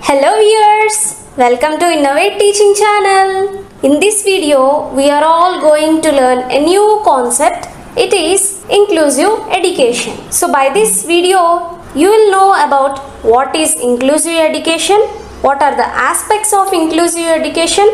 Hello viewers, welcome to Innovate Teaching Channel. In this video, we are all going to learn a new concept. It is inclusive education. So by this video, you will know about what is inclusive education, what are the aspects of inclusive education,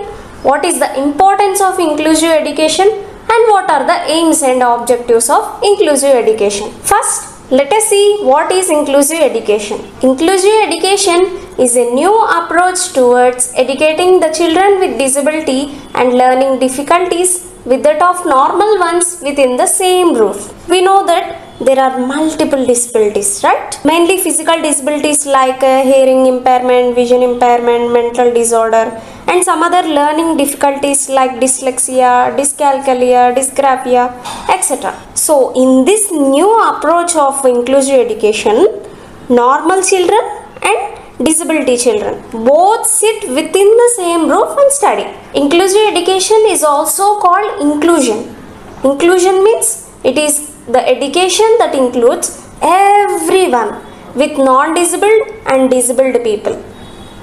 what is the importance of inclusive education, and what are the aims and objectives of inclusive education. First, let us see what is inclusive education. Inclusive education is a new approach towards educating the children with disability and learning difficulties with that of normal ones within the same roof. We know that there are multiple disabilities, right? Mainly physical disabilities like hearing impairment, vision impairment, mental disorder, and some other learning difficulties like dyslexia, dyscalculia, dysgraphia, etc. So in this new approach of inclusive education, normal children and disability children both sit within the same roof and study. Inclusive education is also called inclusion. Inclusion means it is the education that includes everyone with non-disabled and disabled people.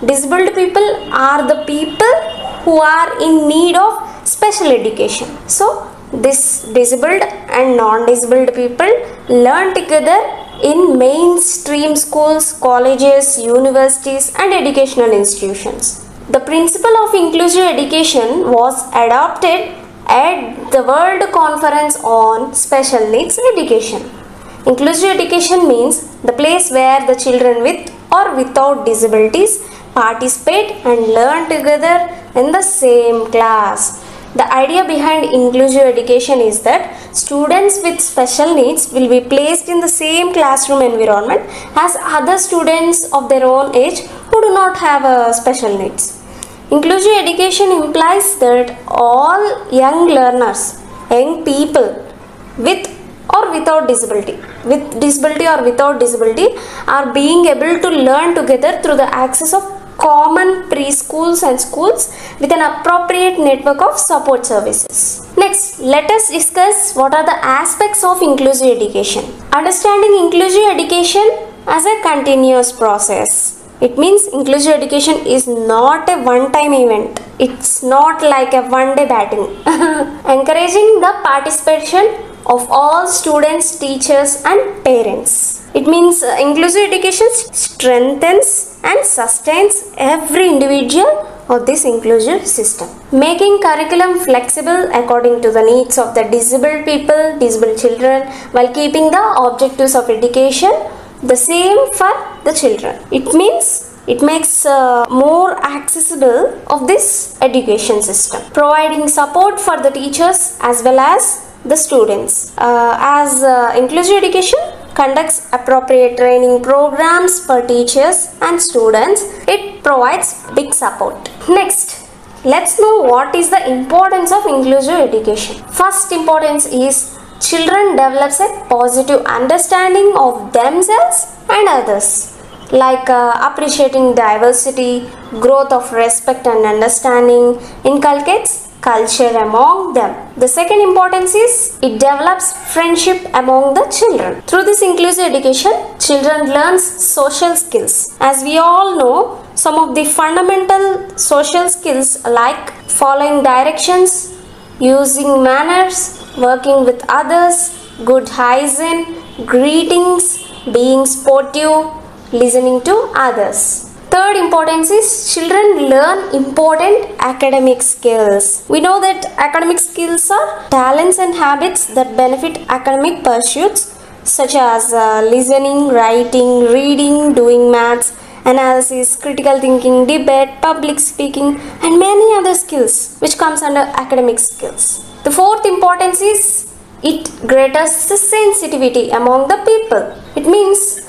Disabled people are the people who are in need of special education. So this disabled and non-disabled people learn together in mainstream schools, colleges, universities and educational institutions. The principle of inclusive education was adopted at the World Conference on Special Needs Education. Inclusive education means the place where the children with or without disabilities participate and learn together in the same class. The idea behind inclusive education is that students with special needs will be placed in the same classroom environment as other students of their own age who do not have special needs. Inclusive education implies that all young learners, young people with or without disability, with disability or without disability, are being able to learn together through the access of common preschools and schools with an appropriate network of support services. Next, let us discuss what are the aspects of inclusive education. Understanding inclusive education as a continuous process. It means inclusive education is not a one-time event. It's not like a one-day batting. Encouraging the participation of all students, teachers and parents. It means inclusive education strengthens and sustains every individual of this inclusive system. Making curriculum flexible according to the needs of the disabled people, disabled children, while keeping the objectives of education the same for the children. It means it makes more accessible of this education system. Providing support for the teachers as well as the students. Inclusive education conducts appropriate training programs for teachers and students, it provides big support. Next, let's know what is the importance of inclusive education. First importance is children develops a positive understanding of themselves and others, like appreciating diversity, growth of respect and understanding, inculcates culture among them. The second importance is it develops friendship among the children. Through this inclusive education, children learns social skills. As we all know, some of the fundamental social skills like following directions, using manners, working with others, good hygiene, greetings, being sportive, listening to others. Third importance is children learn important academic skills. We know that academic skills are talents and habits that benefit academic pursuits such as listening, writing, reading, doing maths, analysis, critical thinking, debate, public speaking and many other skills which comes under academic skills. The fourth importance is it greatest sensitivity among the people. It means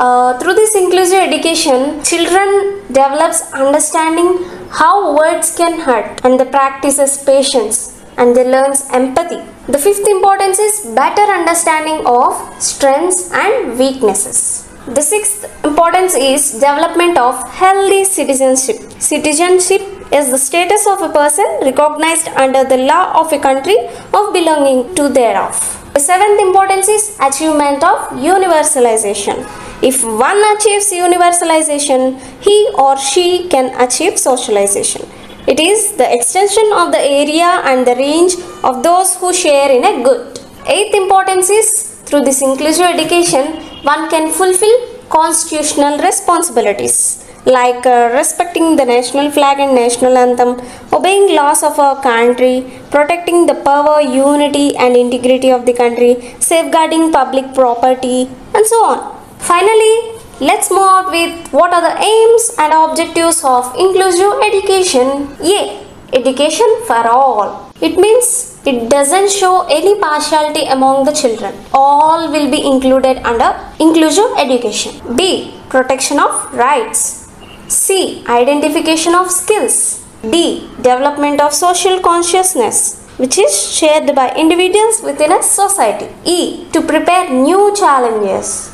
through this inclusive education, children develops understanding how words can hurt and they practices patience and they learns empathy. The fifth importance is better understanding of strengths and weaknesses. The sixth importance is development of healthy citizenship. Citizenship is the status of a person recognized under the law of a country of belonging to thereof. The seventh importance is achievement of universalization. If one achieves universalization, he or she can achieve socialization. It is the extension of the area and the range of those who share in a good. Eighth importance is, through this inclusive education, one can fulfill constitutional responsibilities like respecting the national flag and national anthem, obeying laws of our country, protecting the power, unity and integrity of the country, safeguarding public property, and so on. Finally, let's move on with what are the aims and objectives of inclusive education. A. Education for all. It means it doesn't show any partiality among the children. All will be included under inclusive education. B. Protection of rights. C. Identification of skills. D. Development of social consciousness, which is shared by individuals within a society. E. To prepare new challenges.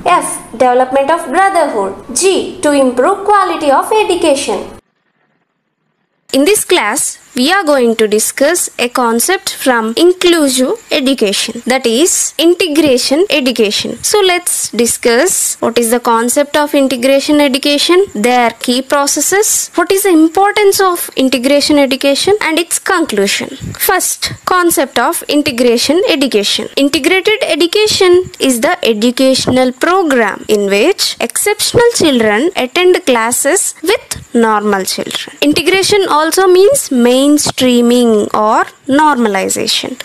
F. Development of brotherhood. G. To improve quality of education. In this class, we are going to discuss a concept from inclusive education, that is integration education. So let's discuss what is the concept of integration education, their key processes, what is the importance of integration education and its conclusion. First, concept of integration education. Integrated education is the educational program in which exceptional children attend classes with normal children. Integration also means mainstreaming or normalization.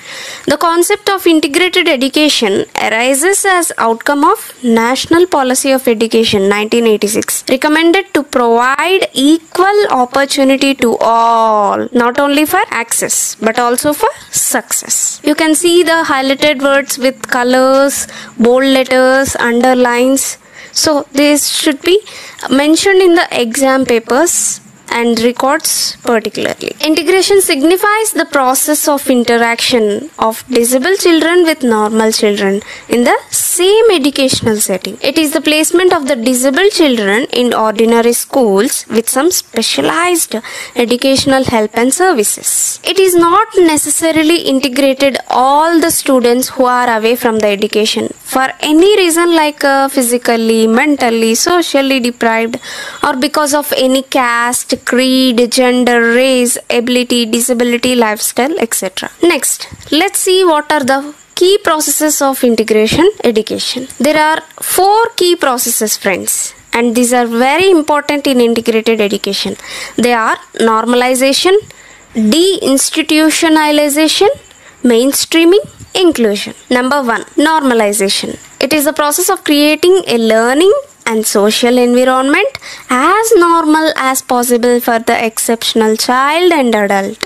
The concept of integrated education arises as outcome of National Policy of Education 1986, recommended to provide equal opportunity to all, not only for access but also for success. You can see the highlighted words with colors, bold letters, underlines. So this should be mentioned in the exam papers and records particularly. Integration signifies the process of interaction of disabled children with normal children in the same educational setting. It is the placement of the disabled children in ordinary schools with some specialized educational help and services. It is not necessarily integrated all the students who are away from the education for any reason like physically, mentally, socially deprived, or because of any caste, creed, gender, race, ability, disability, lifestyle, etc. Next, let's see what are the key processes of integration education. There are 4 key processes, friends, and these are very important in integrated education. They are normalization, deinstitutionalization, mainstreaming, inclusion. Number 1, normalization. It is the process of creating a learning and social environment as normal as possible for the exceptional child and adult.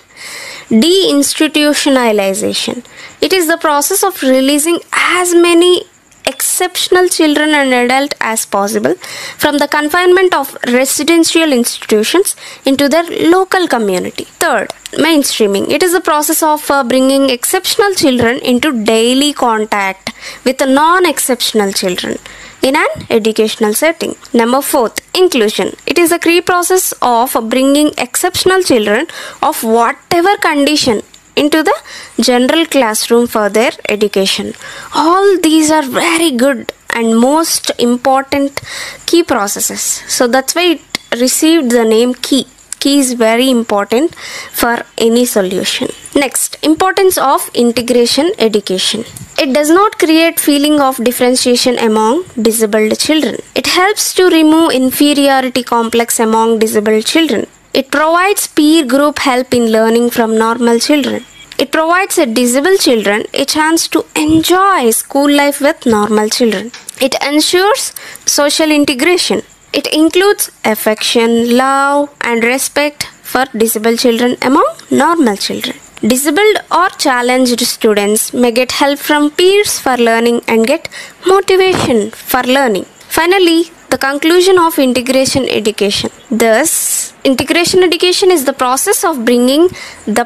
Deinstitutionalization. It is the process of releasing as many exceptional children and adults as possible from the confinement of residential institutions into their local community. Third, mainstreaming. It is the process of bringing exceptional children into daily contact with non-exceptional children in an educational setting. Number 4th, inclusion. It is a key process of bringing exceptional children of whatever condition into the general classroom for their education. All these are very good and most important key processes. So that's why it received the name key. Key is very important for any solution. Next, importance of integration education. It does not create feeling of differentiation among disabled children. It helps to remove inferiority complex among disabled children. It provides peer group help in learning from normal children. It provides a disabled children a chance to enjoy school life with normal children. It ensures social integration. It includes affection, love, and respect for disabled children among normal children. Disabled or challenged students may get help from peers for learning and get motivation for learning. Finally, the conclusion of integration education. Thus, integration education is the process of bringing the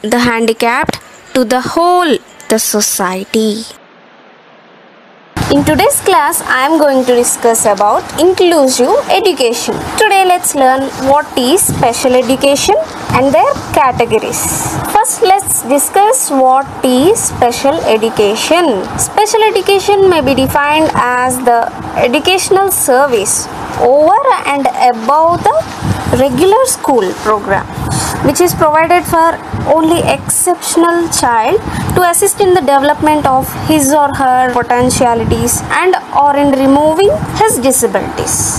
handicapped to the whole, the society. In today's class, I am going to discuss about inclusive education. Today, let's learn what is special education and their categories. First, let's discuss what is special education. Special education may be defined as the educational service over and above the regular school program, which is provided for only exceptional child to assist in the development of his or her potentialities and or in removing his disabilities.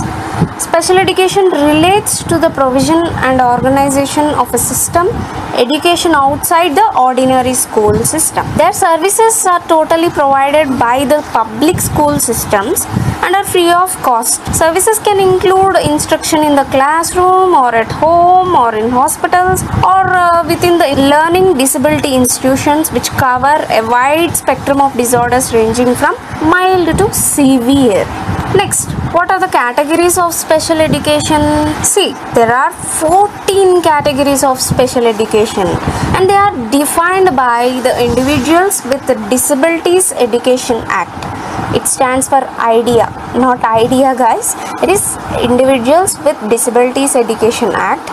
Special education relates to the provision and organization of a system education outside the ordinary school system. Their services are totally provided by the public school systems and are free of cost. Services can include instruction in the classroom or at home or in hospitals or within the learning disability institutions, which cover a wide spectrum of disorders ranging from mild to severe. Next, what are the categories of special education? See, there are 14 categories of special education and they are defined by the Individuals with Disabilities Education Act. It stands for IDEA, not idea guys. It is Individuals with Disabilities Education Act.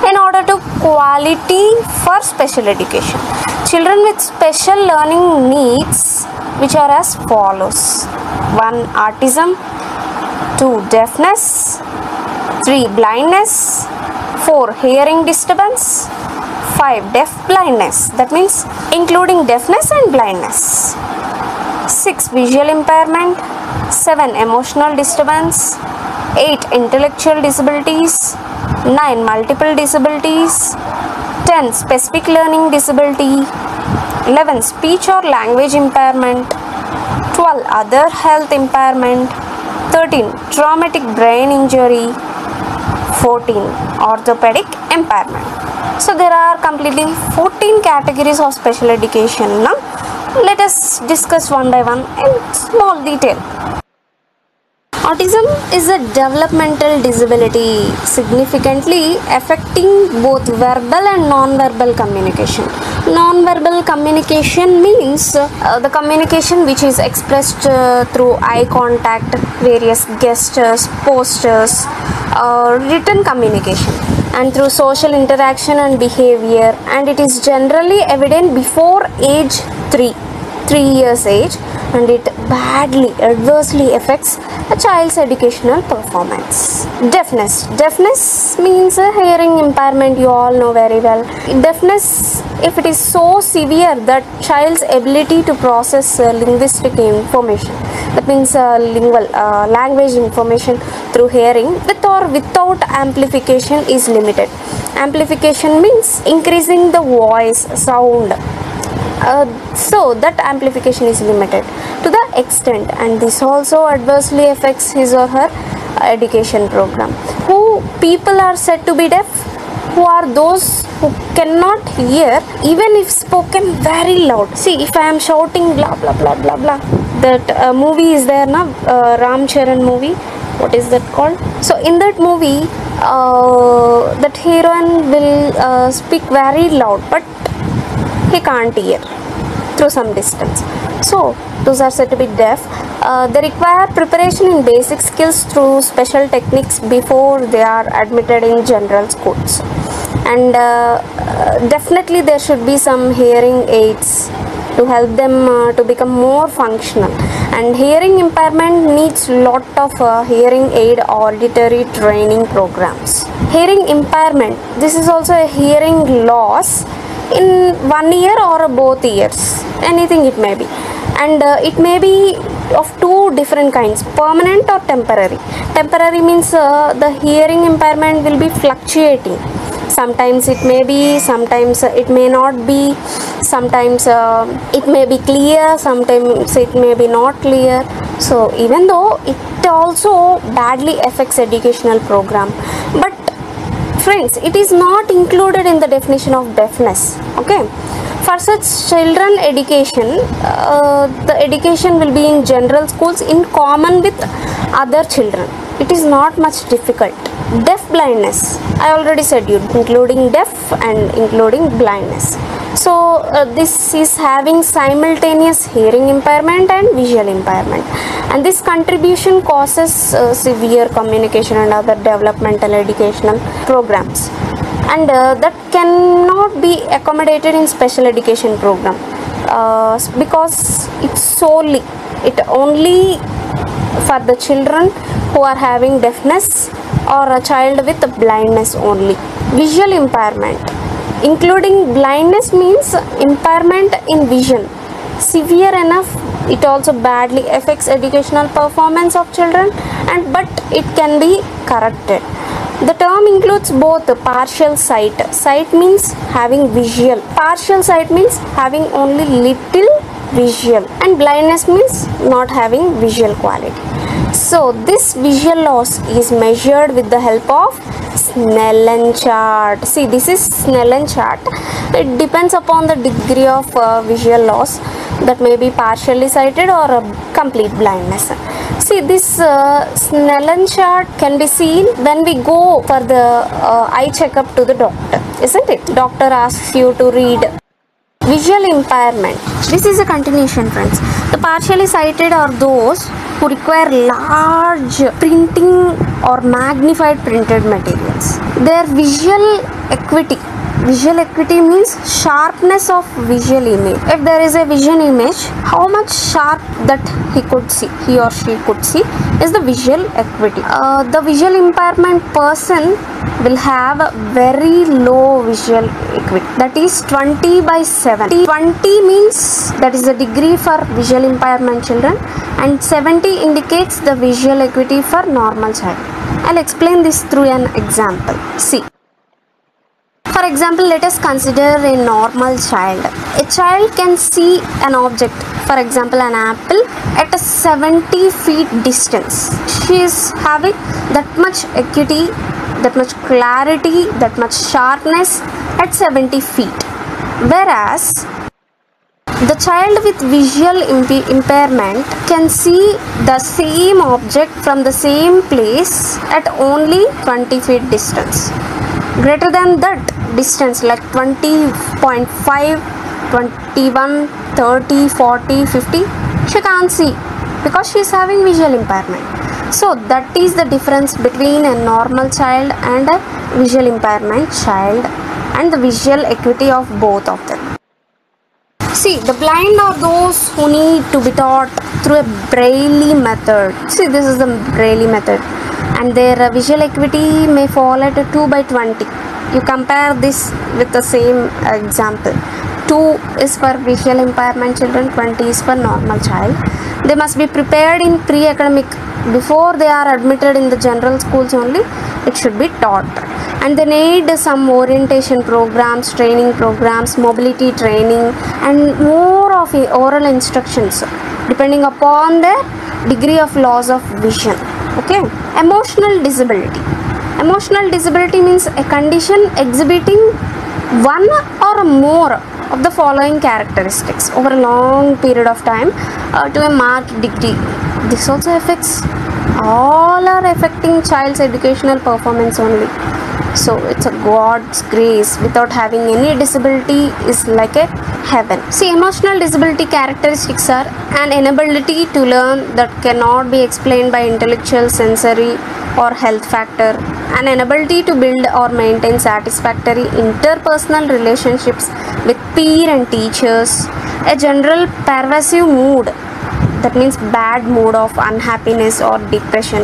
In order to quality for special education, children with special learning needs, which are as follows: 1. Autism, 2. Deafness, 3. Blindness, 4. Hearing disturbance, 5. Deaf blindness, that means including deafness and blindness, 6. Visual impairment, 7. Emotional disturbance, 8. Intellectual disabilities, 9. Multiple disabilities, 10. Specific learning disability, 11. Speech or language impairment, 12. Other health impairment, 13. Traumatic brain injury, 14. Orthopedic impairment. So there are completely 14 categories of special education. Now let us discuss one by one in small detail. Autism is a developmental disability significantly affecting both verbal and non-verbal communication. Non-verbal communication means the communication which is expressed through eye contact, various gestures, postures, written communication, and through social interaction and behavior, and it is generally evident before age 3 years age, and it badly adversely affects a child's educational performance. Deafness means a hearing impairment, you all know very well. Deafness, if it is so severe that child's ability to process linguistic information, that means lingual language information through hearing with or without amplification is limited. Amplification means increasing the voice sound, so that amplification is limited to the extent, and this also adversely affects his or her education program. Who people are said to be deaf? Who are those who cannot hear even if spoken very loud. See, if I am shouting blah blah blah blah blah, that movie is there now, Ram Charan movie, what is that called? So in that movie, that heroine will speak very loud, but he can't hear through some distance. So those are said to be deaf. They require preparation in basic skills through special techniques before they are admitted in general schools. And definitely there should be some hearing aids to help them to become more functional. And hearing impairment needs lot of hearing aid auditory training programs. Hearing impairment, this is also a hearing loss in 1 year or both years, anything it may be, and it may be of two different kinds, permanent or temporary. Temporary means the hearing impairment will be fluctuating. Sometimes it may be, sometimes it may not be, sometimes it may be clear, sometimes it may be not clear. So even though it also badly affects educational program, but friends, it is not included in the definition of deafness. Okay, for such children education, the education will be in general schools in common with other children. It is not much difficult. Deaf blindness, I already said you, including deaf and including blindness. So this is having simultaneous hearing impairment and visual impairment. and this contribution causes severe communication and other developmental educational programs, and that cannot be accommodated in special education program because it only for the children who are having deafness or a child with blindness only. Visual impairment, including blindness, means impairment in vision. Severe enough, it also badly affects educational performance of children, but it can be corrected. The term includes both partial sight. Sight means having visual. Partial sight means having only little visual, and blindness means not having visual quality. So this visual loss is measured with the help of Snellen chart. See, this is Snellen chart. It depends upon the degree of visual loss, that may be partially sighted or complete blindness. See, this Snellen chart can be seen when we go for the eye checkup to the doctor, isn't it? Doctor asks you to read. Visual impairment. This is a continuation, friends. The partially sighted are those who require large printing or magnified printed materials. Their visual acuity means sharpness of visual image. If there is a vision image, how much sharp that he or she could see is the visual acuity. The visual impairment person will have very low visual acuity, that is 20/70. 20 means that is the degree for visual impairment children, and 70 indicates the visual acuity for normal child. I'll explain this through an example. See, for example, let us consider a normal child. A child can see an object, for example an apple, at a 70 feet distance. She is having that much acuity, that much clarity, that much sharpness at 70 feet. Whereas the child with visual impairment can see the same object from the same place at only 20 feet distance. Greater than that distance, like 20.5, 21, 30, 40, 50, she can't see because she is having visual impairment. So that is the difference between a normal child and a visual impairment child, and the visual acuity of both of them. See, the blind are those who need to be taught through a Braille method. See, this is the Braille method, and their visual acuity may fall at 2/20. You compare this with the same example. 2 is for visual impairment children, 20 is for normal child. They must be prepared in pre-academic. Before they are admitted in the general schools only, it should be taught. And they need some orientation programs, training programs, mobility training, and more of oral instructions depending upon their degree of loss of vision. Okay. Emotional disability. Emotional disability means a condition exhibiting one or more of the following characteristics over a long period of time to a marked degree. This also affects, all are affecting child's educational performance only. So it's a God's grace. Without having any disability is like a heaven. See, emotional disability characteristics are an inability to learn that cannot be explained by intellectual, sensory or health factor, an inability to build or maintain satisfactory interpersonal relationships with peer and teachers, a general pervasive mood, that means bad mood of unhappiness or depression,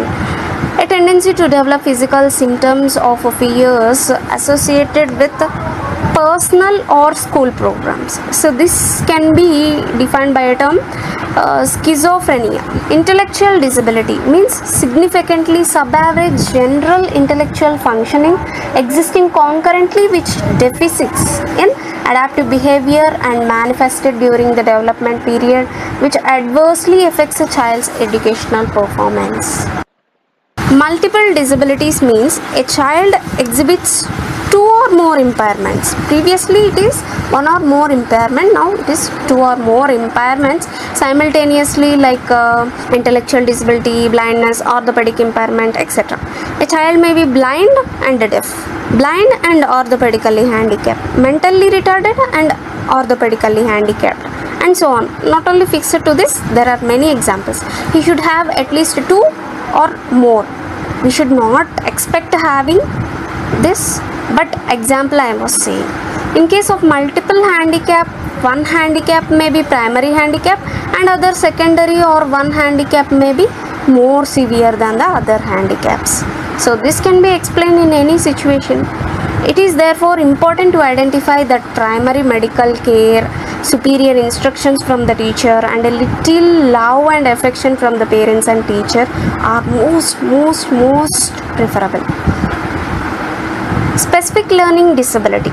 a tendency to develop physical symptoms of fears associated with personal or school programs. So this can be defined by a term schizophrenia. Intellectual disability means significantly sub-average general intellectual functioning existing concurrently with deficits in adaptive behavior and manifested during the development period, which adversely affects a child's educational performance. Multiple disabilities means a child exhibits 2 or more impairments. Previously it is 1 or more impairment, now it is 2 or more impairments simultaneously, like intellectual disability, blindness, orthopedic impairment, etc. A child may be blind and deaf, blind and orthopedically handicapped, mentally retarded and orthopedically handicapped, and so on. Not only fixed to this, there are many examples. He should have at least 2 or more. We should not expect having this, but example I was saying. In case of multiple handicap, one handicap may be primary handicap and other secondary, or one handicap may be more severe than the other handicaps. So this can be explained in any situation. It is therefore important to identify that primary medical care, superior instructions from the teacher, and a little love and affection from the parents and teacher are most preferable. Specific learning disability.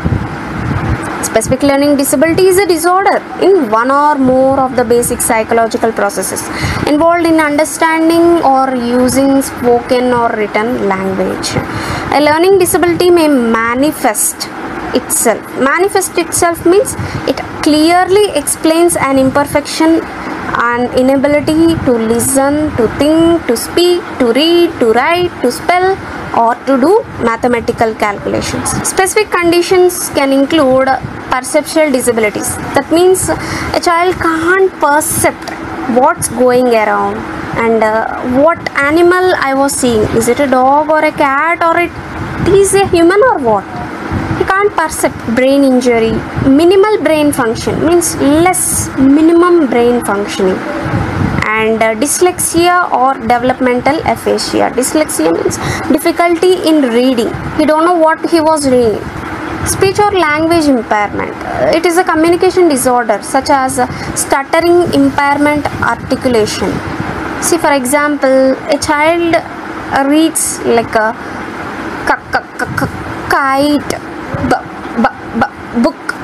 Specific learning disability is a disorder in one or more of the basic psychological processes involved in understanding or using spoken or written language. A learning disability may manifest itself. Manifest itself means it clearly explains an imperfection, an inability to listen, to think, to speak, to read, to write, to spell, or to do mathematical calculations. Specific conditions can include perceptual disabilities. That means a child can't perceive what's going around and what animal I was seeing. Is it a dog or a cat, or it is a human, or what? He can't perceive. Brain injury. Minimal brain function means minimum brain functioning. And dyslexia or developmental aphasia. Dyslexia means difficulty in reading. He don't know what he was reading. Speech or language impairment. It is a communication disorder such as stuttering, impairment, articulation. See, for example, a child reads like a kite, book,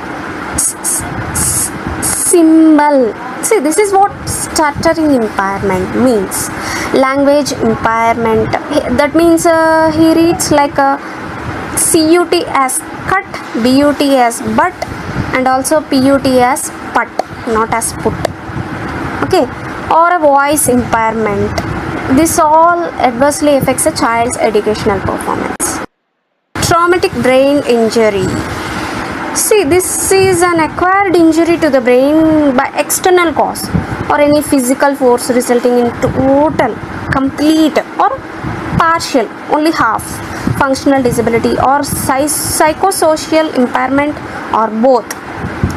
symbol. See, this is what stuttering impairment means. Language impairment, that means he reads like a CUT as cut, BUT as but, and also PUT as put, not as put. Okay, or a voice impairment. This all adversely affects a child's educational performance. Traumatic brain injury. See, this is an acquired injury to the brain by external cause or any physical force resulting in total, complete, or partial, only half functional disability, or psychosocial impairment, or both.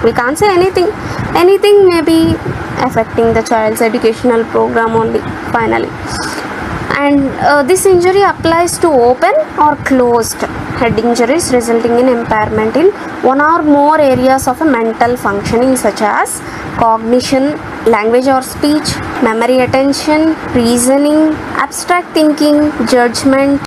We can't say anything. Anything may be affecting the child's educational program only, finally. And this injury applies to open or closed head injuries resulting in impairment in one or more areas of a mental functioning such as cognition, language or speech, memory, attention, reasoning, abstract thinking, judgment,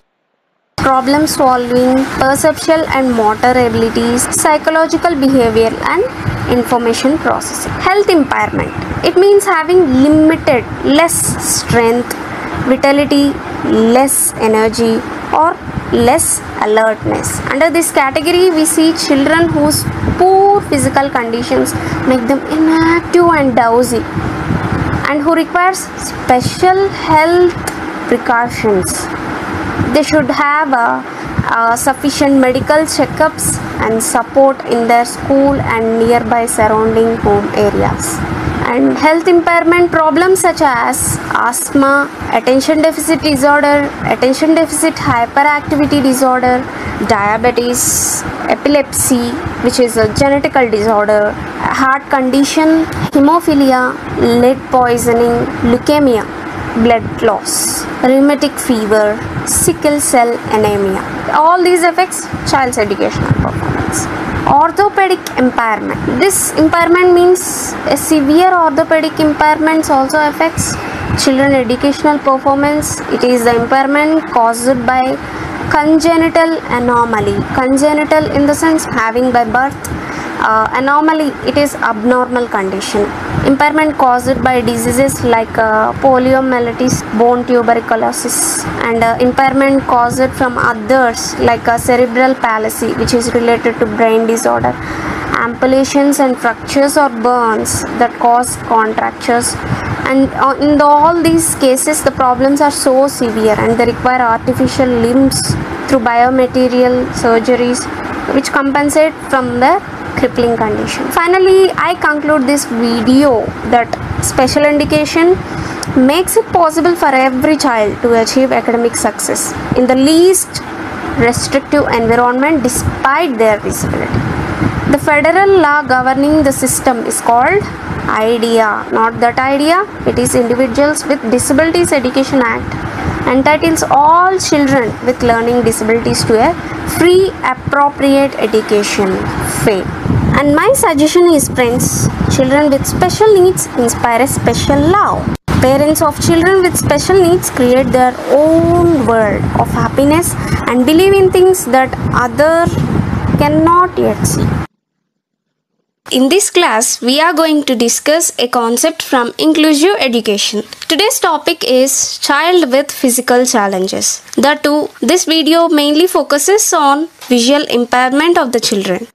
problem solving, perceptual and motor abilities, psychological behavior, and information processing. Health impairment. It means having limited, less strength, vitality, less energy, or less alertness. Under this category, we see children whose poor physical conditions make them inactive and drowsy, and who requires special health precautions. They should have sufficient medical checkups and support in their school and nearby surrounding home areas. And health impairment problems such as asthma, attention deficit disorder, attention deficit hyperactivity disorder, diabetes, epilepsy, which is a genetical disorder, heart condition, hemophilia, lead poisoning, leukemia, blood loss, rheumatic fever, sickle cell anemia. All these affects child's educational performance. Orthopedic impairment. This impairment means a severe orthopedic impairment also affects children educational performance. It is the impairment caused by congenital anomaly. Congenital in the sense having by birth. Anomaly, it is abnormal condition. Impairment caused by diseases like poliomyelitis, bone tuberculosis, and impairment caused from others like cerebral palsy, which is related to brain disorder, amputations and fractures or burns that cause contractures. And in all these cases, the problems are so severe and they require artificial limbs through biomaterial surgeries, which compensate from the crippling condition. Finally, I conclude this video that special education makes it possible for every child to achieve academic success in the least restrictive environment despite their disability. The federal law governing the system is called IDEA, not that idea. It is Individuals with Disabilities Education Act, entitles all children with learning disabilities to a free appropriate education fee. And my suggestion is, friends, children with special needs inspire a special love. Parents of children with special needs create their own world of happiness and believe in things that others cannot yet see. In this class, we are going to discuss a concept from inclusive education. Today's topic is child with physical challenges. This video mainly focuses on visual impairment of the children.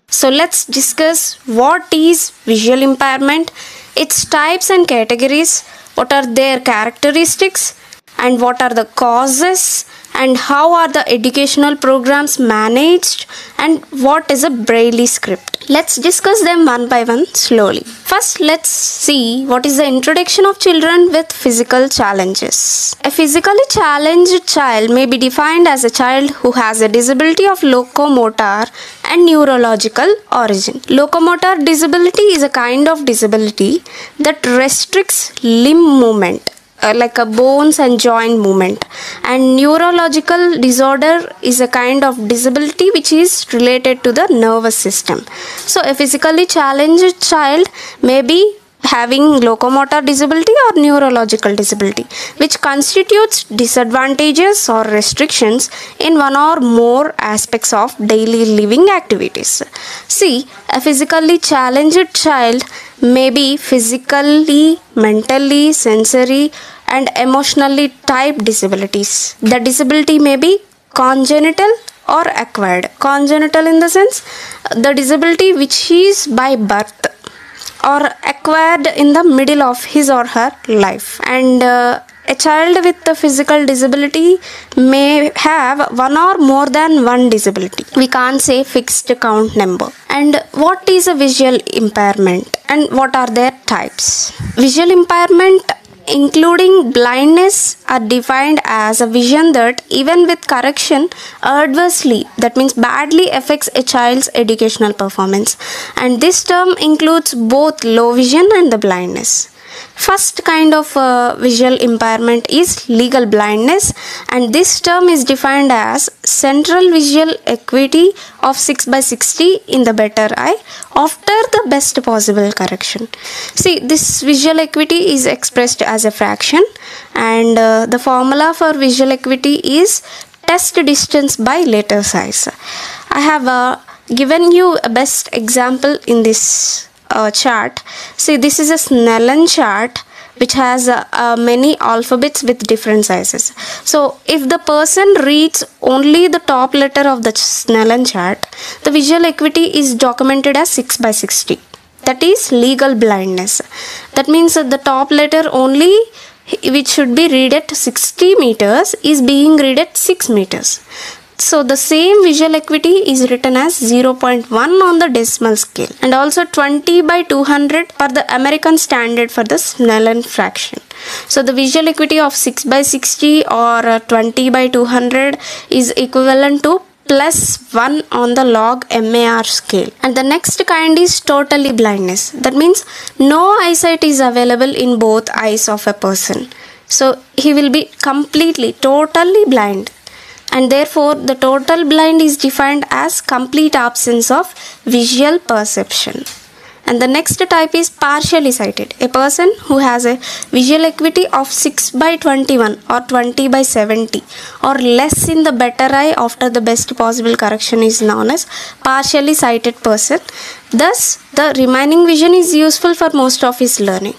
So let's discuss what is visual impairment, its types and categories, what are their characteristics, and what are the causes, and how are the educational programs managed, and what is a Braille script. Let's discuss them one by one slowly. First, let's see what is the introduction of children with physical challenges. A physically challenged child may be defined as a child who has a disability of locomotor and neurological origin. Locomotor disability is a kind of disability that restricts limb movement, like a bones and joint movement, and neurological disorder is a kind of disability which is related to the nervous system. So a physically challenged child may be having locomotor disability or neurological disability, which constitutes disadvantages or restrictions in one or more aspects of daily living activities. See, a physically challenged child may be physically, mentally, sensory, and emotionally type disabilities. The disability may be congenital or acquired. Congenital in the sense the disability which is by birth, or acquired in the middle of his or her life. And a child with a physical disability may have one or more than one disability. We can't say fixed count number. And what is a visual impairment and what are their types? Visual impairment including blindness are defined as a vision that, even with correction, adversely, that means badly, affects a child's educational performance. And this term includes both low vision and the blindness. First kind of visual impairment is legal blindness, and this term is defined as central visual acuity of 6/60 in the better eye after the best possible correction. See, this visual acuity is expressed as a fraction, and the formula for visual acuity is test distance by letter size. I have given you a best example in this chart. See, this is a Snellen chart which has many alphabets with different sizes. So if the person reads only the top letter of the Snellen chart, the visual acuity is documented as 6/60. That is legal blindness. That means that the top letter only, which should be read at 60 meters, is being read at 6 meters. So the same visual acuity is written as 0.1 on the decimal scale, and also 20/200 for the American standard for the Snellen fraction. So the visual acuity of 6/60 or 20/200 is equivalent to +1 on the log MAR scale. And the next kind is totally blindness. That means no eyesight is available in both eyes of a person. So he will be completely, totally blind. And therefore the total blind is defined as complete absence of visual perception. And the next type is partially sighted. A person who has a visual acuity of 6/21 or 20/70 or less in the better eye after the best possible correction is known as partially sighted person. Thus the remaining vision is useful for most of his learning.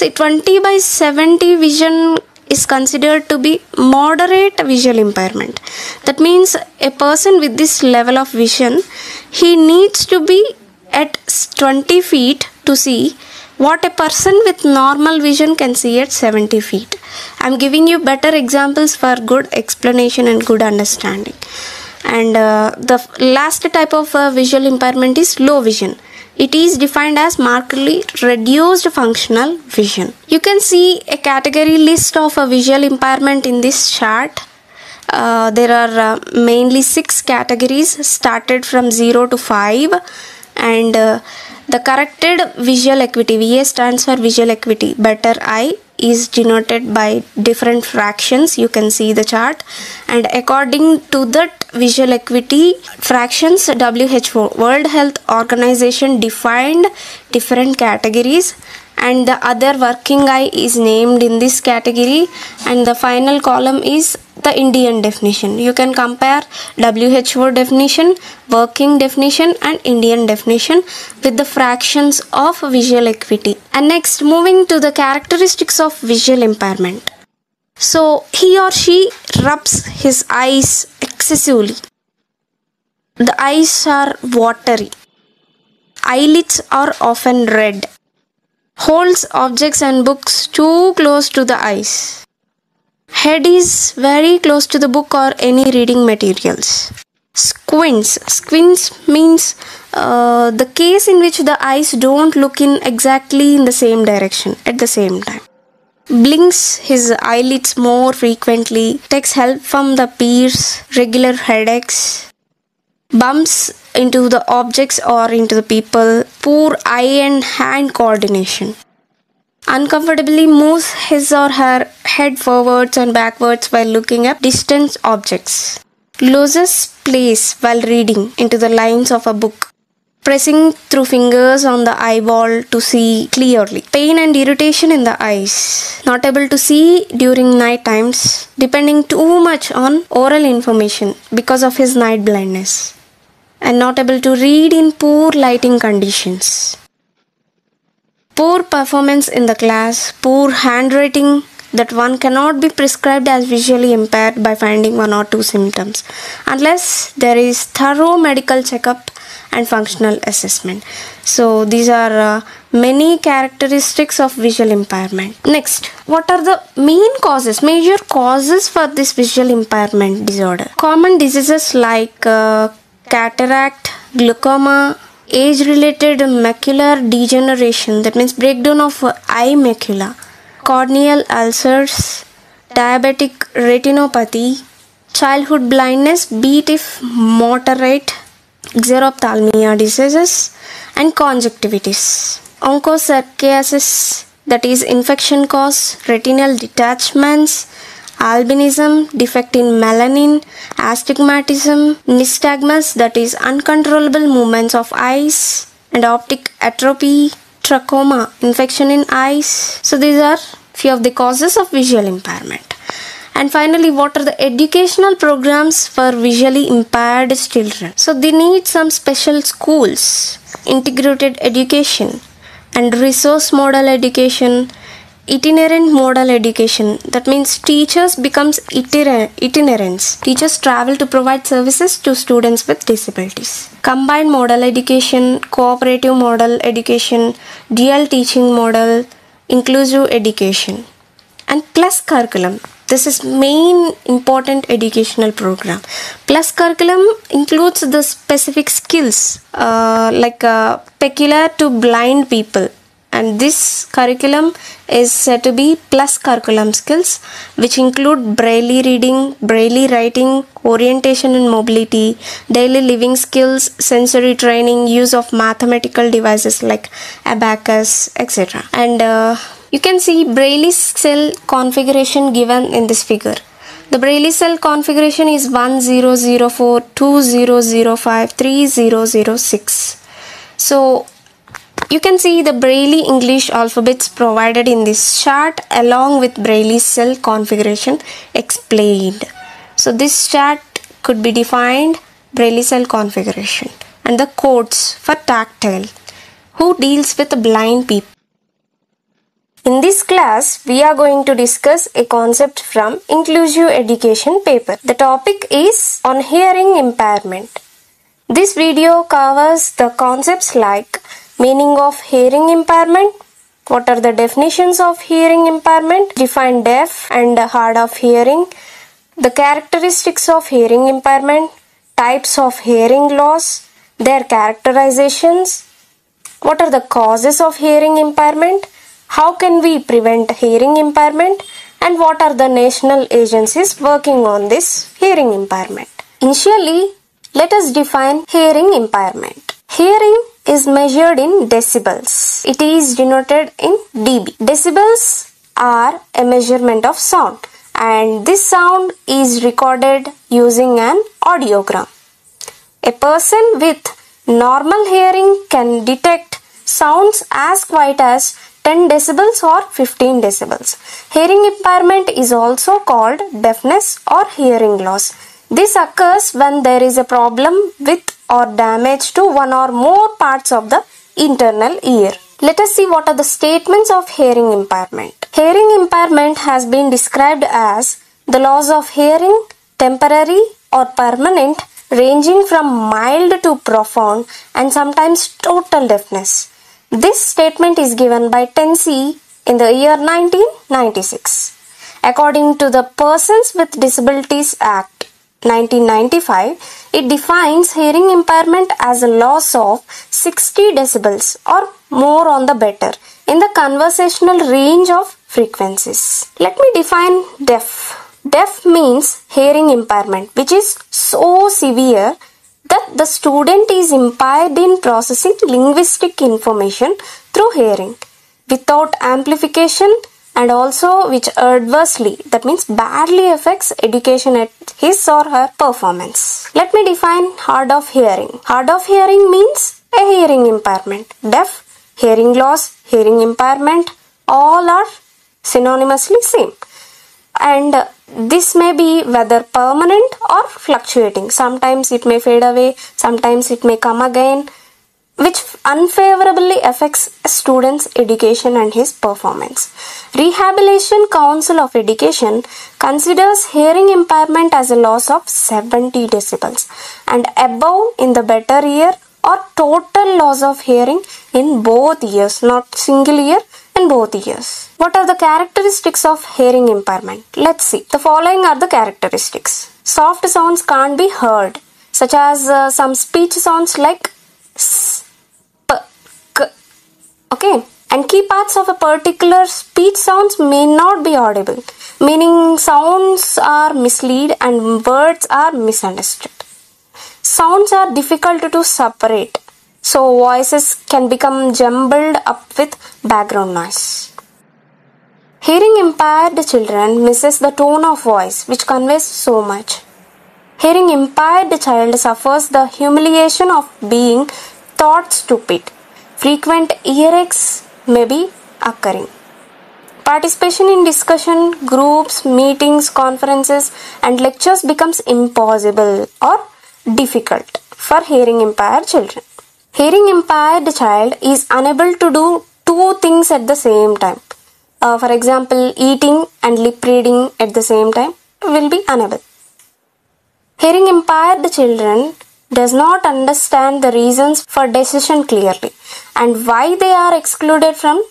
See, 20/70 vision is considered to be moderate visual impairment. That means a person with this level of vision, he needs to be at 20 feet to see what a person with normal vision can see at 70 feet. I am giving you better examples for good explanation and good understanding. And the last type of visual impairment is low vision. It is defined as markedly reduced functional vision. You can see a category list of a visual impairment in this chart. There are mainly 6 categories started from 0 to 5, and the corrected visual acuity, VA stands for visual acuity, better eye, is denoted by different fractions. You can see the chart, and according to that visual acuity fractions, WHO, World Health Organization, defined different categories, and the other working eye is named in this category, and the final column is the Indian definition. You can compare WHO definition, working definition and Indian definition with the fractions of visual acuity. And next, moving to the characteristics of visual impairment. So he or she rubs his eyes excessively. The eyes are watery. Eyelids are often red. Holds objects and books too close to the eyes. Head is very close to the book or any reading materials. Squints. Squints means the case in which the eyes don't look in exactly in the same direction at the same time. Blinks his eyelids more frequently. Takes help from the peers. Regular headaches. Bumps into the objects or into the people. Poor eye and hand coordination. Uncomfortably moves his or her head forwards and backwards while looking at distant objects. Loses place while reading into the lines of a book. Pressing through fingers on the eyeball to see clearly. Pain and irritation in the eyes. Not able to see during night times. Depending too much on oral information because of his night blindness. And not able to read in poor lighting conditions. Poor performance in the class, poor handwriting, that one cannot be prescribed as visually impaired by finding 1 or 2 symptoms unless there is thorough medical checkup and functional assessment. So these are many characteristics of visual impairment. Next, what are the major causes for this visual impairment disorder? Common diseases like cataract, glaucoma, age-related macular degeneration, that means breakdown of eye macula, corneal ulcers, diabetic retinopathy, childhood blindness, be it if moderate, xerophthalmia diseases, and conjunctivitis. Onchocerciasis, that is infection cause, retinal detachments, albinism, defect in melanin, astigmatism, nystagmus, that is uncontrollable movements of eyes, and optic atrophy, trachoma, infection in eyes. So these are few of the causes of visual impairment. And finally, what are the educational programs for visually impaired children? So they need some special schools, integrated education, and resource model education, itinerant model education. That means teachers becomes itinerants. Teachers travel to provide services to students with disabilities. Combined model education, cooperative model education, dual teaching model, inclusive education, and plus curriculum. This is main important educational program. Plus curriculum includes the specific skills peculiar to blind people. And this curriculum is said to be plus curriculum skills, which include braille reading, braille writing, orientation and mobility, daily living skills, sensory training, use of mathematical devices like abacus, etc. And you can see braille cell configuration given in this figure. The braille cell configuration is 1004, 2005, 3006. So you can see the Braille English alphabets provided in this chart along with Braille cell configuration explained. So this chart could be defined Braille cell configuration and the codes for tactile. Who deals with blind people? In this class, we are going to discuss a concept from Inclusive Education paper. The topic is on hearing impairment. This video covers the concepts like meaning of hearing impairment, what are the definitions of hearing impairment, define deaf and hard of hearing, the characteristics of hearing impairment, types of hearing loss, their characterizations, what are the causes of hearing impairment, how can we prevent hearing impairment, and what are the national agencies working on this hearing impairment. Initially, let us define hearing impairment. Hearing is measured in decibels. It is denoted in dB. Decibels are a measurement of sound, and this sound is recorded using an audiogram. A person with normal hearing can detect sounds as quiet as 10 decibels or 15 decibels. Hearing impairment is also called deafness or hearing loss. This occurs when there is a problem with or damage to one or more parts of the internal ear. Let us see what are the statements of hearing impairment. Hearing impairment has been described as the loss of hearing, temporary or permanent, ranging from mild to profound and sometimes total deafness. This statement is given by Tennessee in the year 1996. According to the Persons with Disabilities Act 1995, it defines hearing impairment as a loss of 60 decibels or more on the better in the conversational range of frequencies. Let me define deaf. Deaf means hearing impairment which is so severe that the student is impaired in processing linguistic information through hearing without amplification, and also which adversely, that means badly, affects education at his or her performance. Let me define hard of hearing. Hard of hearing means a hearing impairment. Deaf, hearing loss, hearing impairment, all are synonymously same. And this may be whether permanent or fluctuating. Sometimes it may fade away, sometimes it may come again, which unfavorably affects a student's education and his performance. Rehabilitation Council of Education considers hearing impairment as a loss of 70 decibels and above in the better ear, or total loss of hearing in both ears, not single ear, in both ears. What are the characteristics of hearing impairment? Let's see. The following are the characteristics. Soft sounds can't be heard, such as some speech sounds like s, p, k. Okay, and key parts of a particular speech sounds may not be audible, meaning sounds are mislead and words are misunderstood. Sounds are difficult to separate, so voices can become jumbled up with background noise. Hearing impaired children misses the tone of voice which conveys so much. Hearing impaired child suffers the humiliation of being thought stupid. Frequent earaches may be occurring. Participation in discussion, groups, meetings, conferences and lectures becomes impossible or difficult for hearing impaired children. Hearing impaired child is unable to do two things at the same time. For example, eating and lip reading at the same time will be unable. Hearing impaired children does not understand the reasons for decision clearly and why they are excluded from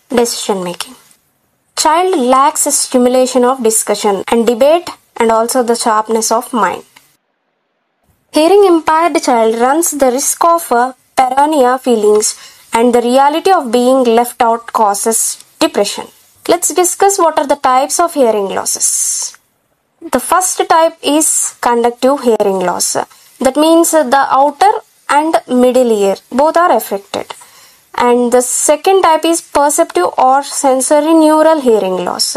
decision making. Child lacks a stimulation of discussion and debate and also the sharpness of mind. Hearing impaired child runs the risk of paranoia feelings, and the reality of being left out causes depression. Let's discuss what are the types of hearing losses. The first type is conductive hearing loss. That means the outer and middle ear both are affected. And the second type is perceptive or sensory neural hearing loss.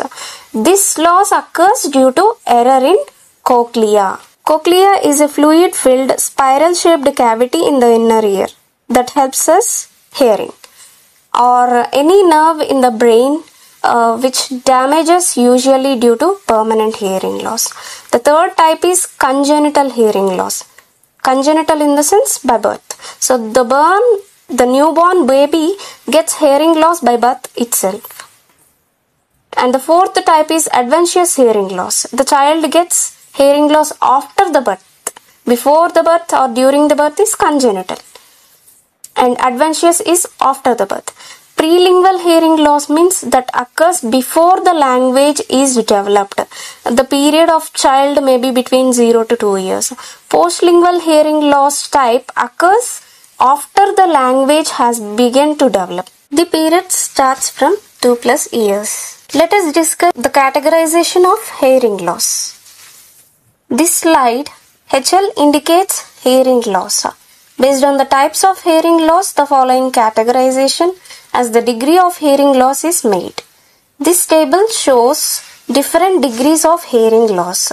This loss occurs due to error in cochlea. Cochlea is a fluid-filled spiral-shaped cavity in the inner ear that helps us hearing, or any nerve in the brain which damages usually due to permanent hearing loss. The third type is congenital hearing loss. Congenital in the sense by birth. So the newborn baby gets hearing loss by birth itself. And the fourth type is adventitious hearing loss. The child gets hearing loss after the birth. Before the birth or during the birth is congenital, and adventitious is after the birth. Prelingual hearing loss means that occurs before the language is developed. The period of child may be between 0 to 2 years. Postlingual hearing loss type occurs after the language has begun to develop. The period starts from 2 plus years. Let us discuss the categorization of hearing loss. This slide HL indicates hearing loss. Based on the types of hearing loss, the following categorization as the degree of hearing loss is made. This table shows different degrees of hearing loss.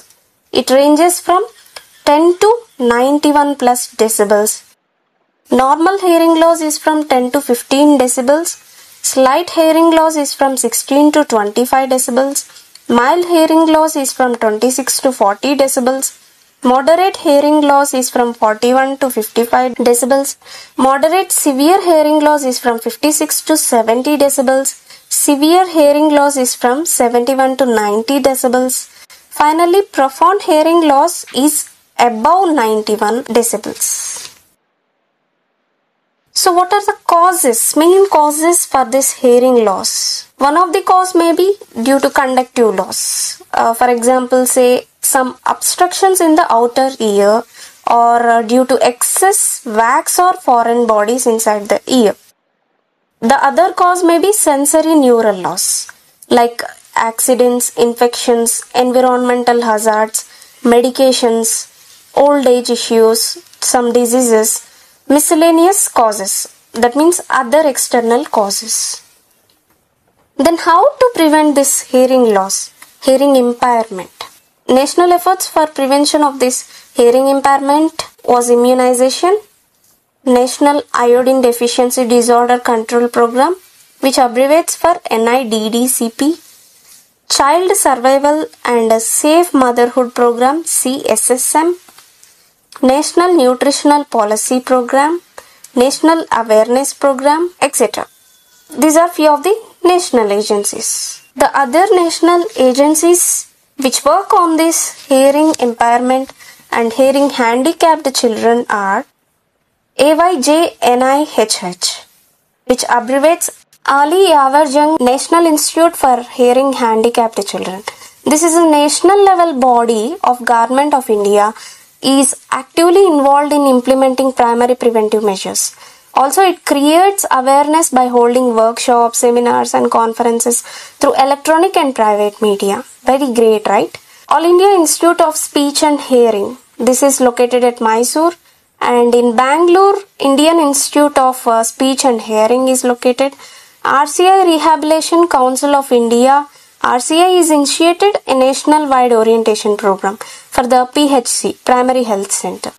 It ranges from 10 to 91 plus decibels. Normal hearing loss is from 10 to 15 decibels. Slight hearing loss is from 16 to 25 decibels. Mild hearing loss is from 26 to 40 decibels. Moderate hearing loss is from 41 to 55 decibels. Moderate severe hearing loss is from 56 to 70 decibels. Severe hearing loss is from 71 to 90 decibels. Finally, profound hearing loss is above 91 decibels. So what are the main causes for this hearing loss? One of the cause may be due to conductive loss. For example, say some obstructions in the outer ear, or due to excess wax or foreign bodies inside the ear. The other cause may be sensory neural loss, like accidents, infections, environmental hazards, medications, old age issues, some diseases, miscellaneous causes. That means other external causes. Then how to prevent this hearing loss, hearing impairment? National efforts for prevention of this hearing impairment was immunization, National Iodine Deficiency Disorder Control Program, which abbreviates for NIDDCP, Child Survival and Safe Motherhood Program CSSM, National Nutritional Policy Program, National Awareness Program, etc. These are few of the national agencies. The other national agencies which work on this hearing impairment and hearing handicapped children are AYJNIHH, which abbreviates Ali Yavar Jung National Institute for Hearing Handicapped Children. This is a national level body of Government of India, is actively involved in implementing primary preventive measures. Also, it creates awareness by holding workshops, seminars and conferences through electronic and private media. Very great, right? All India Institute of Speech and Hearing. This is located at Mysore, and in Bangalore, Indian Institute of Speech and Hearing is located. RCI Rehabilitation Council of India, RCI is initiated a national-wide orientation program for the PHC, Primary Health Center.